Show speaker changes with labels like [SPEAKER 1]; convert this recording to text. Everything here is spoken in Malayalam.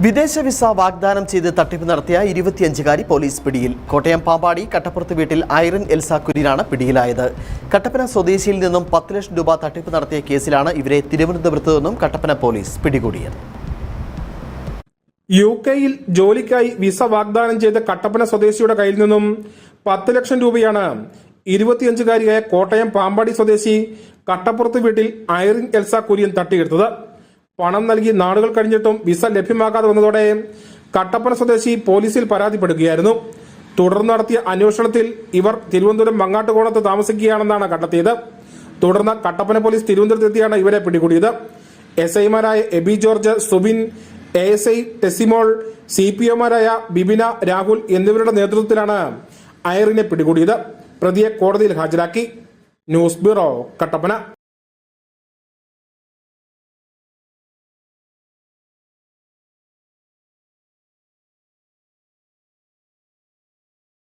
[SPEAKER 1] വിദേശ വിസ വാഗ്ദാനം ചെയ്ത് തട്ടിപ്പ് നടത്തിയ 25-കാരി പോലീസ് പിടിയിൽ. കോട്ടയം പാമ്പാടി കട്ടപ്പുറത്ത് വീട്ടിൽ ഐറിൻ എൽസ കുര്യനാണ് പിടിയിലായത്. കട്ടപ്പന സ്വദേശിയിൽ നിന്നും 10 ലക്ഷം രൂപ തട്ടിപ്പ് നടത്തിയ കേസിലാണ് ഇവരെ തിരുവനന്തപുരത്ത് നിന്നും കട്ടപ്പന പോലീസ് പിടികൂടിയത്.
[SPEAKER 2] യുകെയിൽ ജോലിക്കായി വിസ വാഗ്ദാനം ചെയ്ത കട്ടപ്പന സ്വദേശിയുടെ കയ്യിൽ നിന്നും 10 ലക്ഷം രൂപയാണ് 25-കാരിയായ കോട്ടയം പാമ്പാടി സ്വദേശി കട്ടപ്പുറത്ത് വീട്ടിൽ ഐറിൻ എൽസ കുര്യൻ തട്ടിയെടുത്തത്. പണം നൽകി നാളുകൾ കഴിഞ്ഞിട്ടും വിസ ലഭ്യമാകാതെ വന്നതോടെ കട്ടപ്പന സ്വദേശി പോലീസിൽ പരാതിപ്പെടുകയായിരുന്നു. തുടർന്ന് നടത്തിയ അന്വേഷണത്തിൽ ഇവർ തിരുവനന്തപുരം മങ്ങാട്ടുകോണത്ത് താമസിക്കുകയാണെന്നാണ് കണ്ടെത്തിയത്. തുടർന്ന് കട്ടപ്പന പോലീസ് തിരുവനന്തപുരത്തെത്തിയാണ് ഇവരെ പിടികൂടിയത്. SI-മാരായ AB George, Subin, ASI Tessymol, CPO-മാരായ Bibina, Rahul എന്നിവരുടെ നേതൃത്വത്തിലാണ് ഐറിനെ പിടികൂടിയത്. പ്രതിയെ കോടതിയിൽ ഹാജരാക്കി. News bureau, Kattappana.